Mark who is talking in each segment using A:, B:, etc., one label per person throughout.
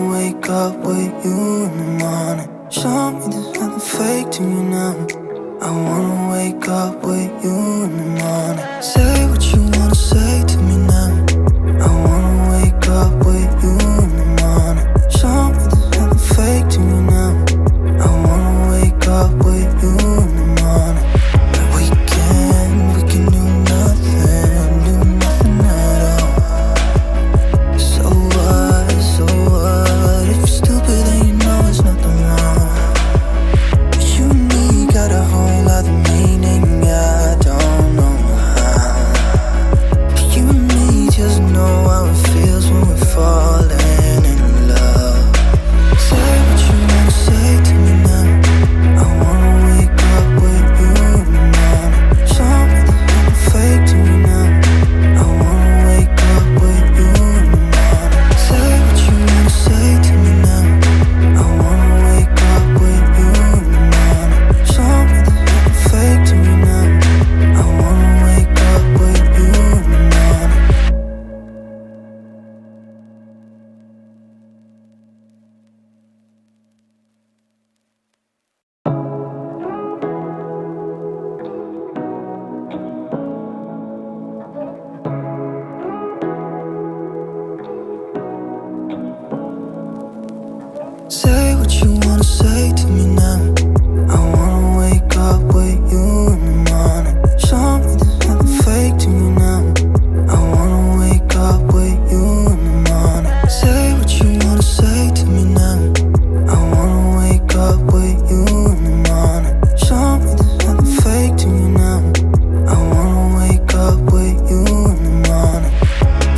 A: wanna wake up with you in the morning. Show me there's nothing fake to me now. I wanna wake up with you in the morning. Say what you wanna say to me now. I wanna wake up with you in the morning. Show me there's nothing fake to me now. I wanna wake up with you in the morning. And we can do nothing at all. So what, if you're stupid then you know it's nothing wrong. But you and me got a whole lot of meaning, I don't know how. But you and me just know how it feels when we're falling in love. Say what you wanna say to me now. I wanna wake up with you in the morning. Show me there's nothing fake to me now. I wanna wake up with you in the morning. Say what you wanna say to me now. I wanna wake up with you in the morning. Show me there's nothing fake to me now. I wanna wake up with you in the morning. Say what you wanna say to me now. I wanna wake up with you in the morning. Show me there's nothing fake to me now. I wanna wake up with you in the morning. Say what you wanna say to me now. I wanna wake up with you in the morning. Show me there's nothing fake to me now. I wanna wake up with you in the morning.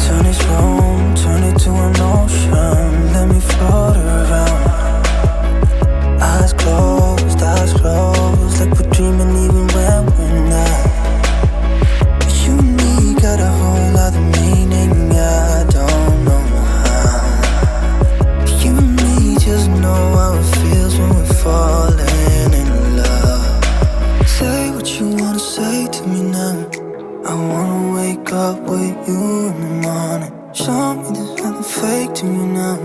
A: Turn this room, turn it to an ocean. Let me float around. Eyes closed, like we're dreaming even when we're not. But you and me got a whole lot of meaning, I don't know how. But you and me just know how it feels when we're falling in love. Say what you wanna say to me now. I wanna wake up with you in the morning. Show me there's nothing fake to me now.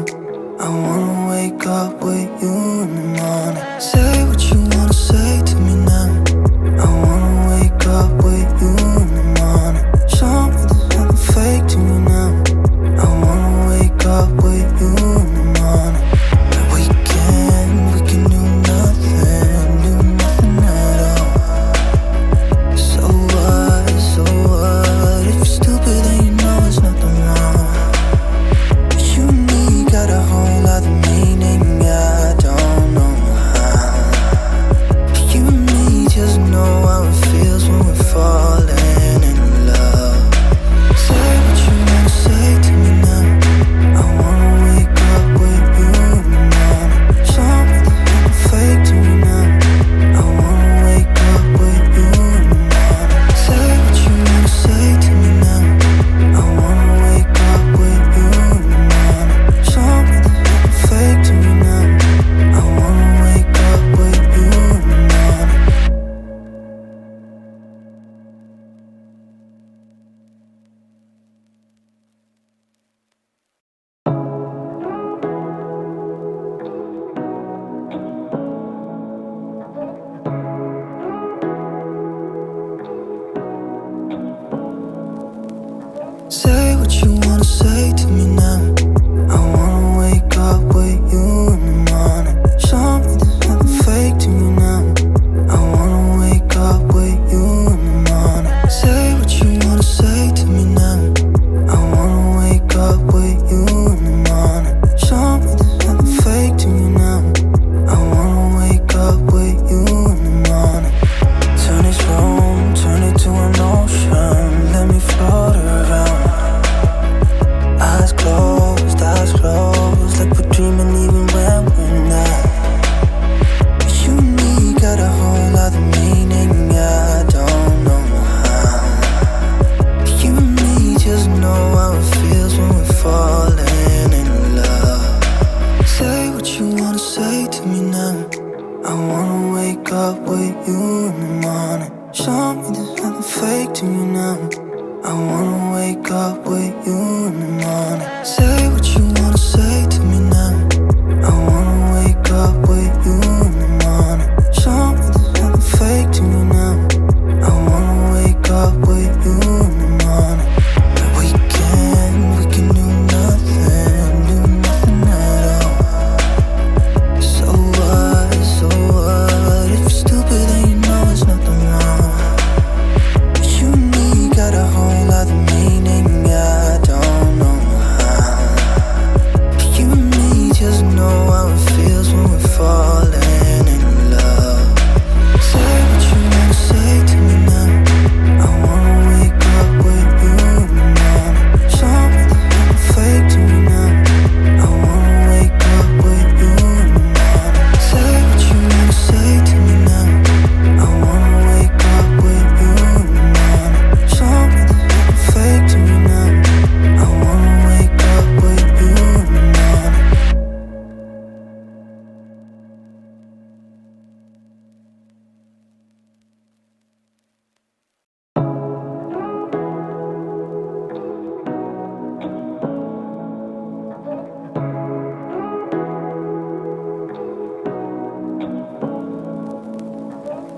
A: I wanna wake up with you in the morning. Say what you wanna say to me now. I wanna wake up with you in the morning. Show me there's nothing fake to me now. I wanna wake up with you in the morning. And we can do nothing at all. So what, if you're stupid then you know it's nothing wrong. But you and me got a whole lot of meaning, I don't know how.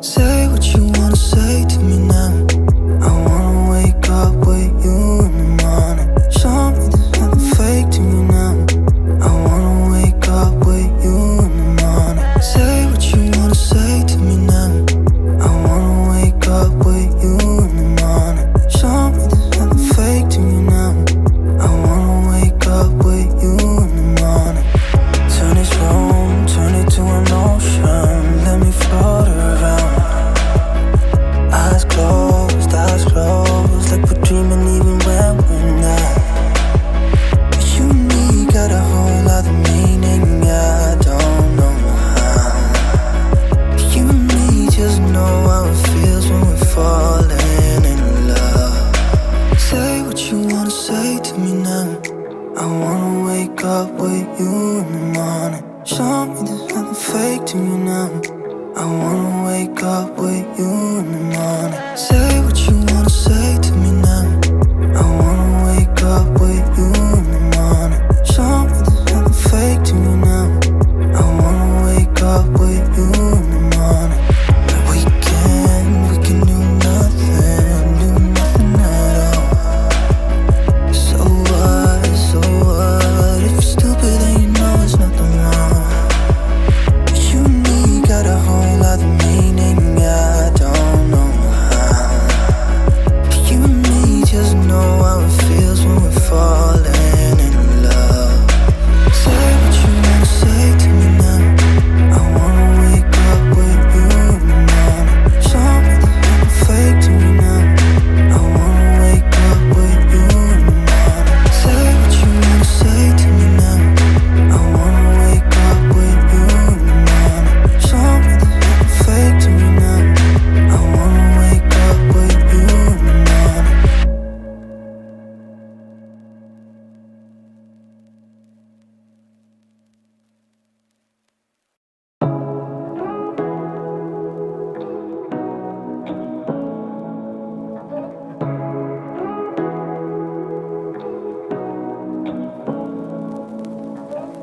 A: Say what you wanna say to me now. I wanna wake up with you in the morning. Show me there's nothing fake to me now. I wanna wake up with you in the morning. Say what you wanna say to me now. I wanna wake up with you in the morning. Show me there's nothing fake to me now. I wanna wake up with you in the morning. Turn this room, turn it to an ocean. Let me float around. Eyes closed, like we're dreaming even when we're not. You and me got a whole other meaning, I don't know how. You and me just know how it feels when we're falling in love. Say what you wanna say to me now. I wanna wake up with you in the morning. Show me there's nothing fake to me now. I wanna wake up with you in the morning. Say what you wanna say to me now. I wanna wake up with you in the morning. Show me there's nothing fake to me now. I wanna wake up with you in the morning. We can do nothing at all. So what, if you're stupid then you know there's nothing wrong. You and me got a whole other meaning, I don't know how. You and me just know how it feels when we're falling in love. Say what you wanna say to me now. I wanna wake up with you in the morning. Show me there's nothing fake to me now. I wanna wake up with you in the morning. Say what you wanna say to me now. I wanna wake up with you in the morning. Show me there's nothing fake to me now. I wanna wake up with you in the morning.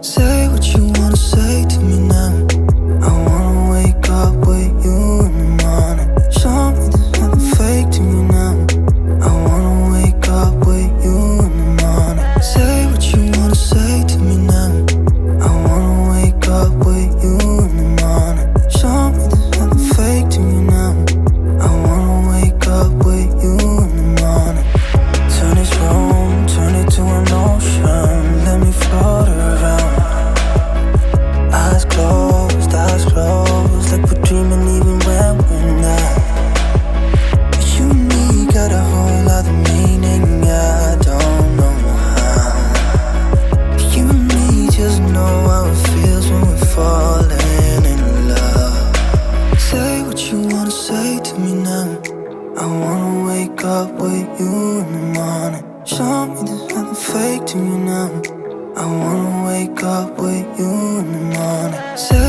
A: Say what you wanna say to me now. I wanna wake up with you in the morning. Show me there's nothing fake to me now. I wanna wake up with you in the morning. Say what you wanna say to me now. I wanna wake up with you in the morning. Show me there's nothing fake to me now. I wanna wake up with you in the morning. Turn this room, turn it to an ocean. Let me float around. Eyes closed, like we're dreaming even when we're not. You and me got a whole other meaning, I don't know how. You and me just know how it feels when we're falling in love. Say what you wanna say to me now. I wanna wake up with you in the morning. Show me there's nothing fake to me now. I wanna wake up with you in the morning. Say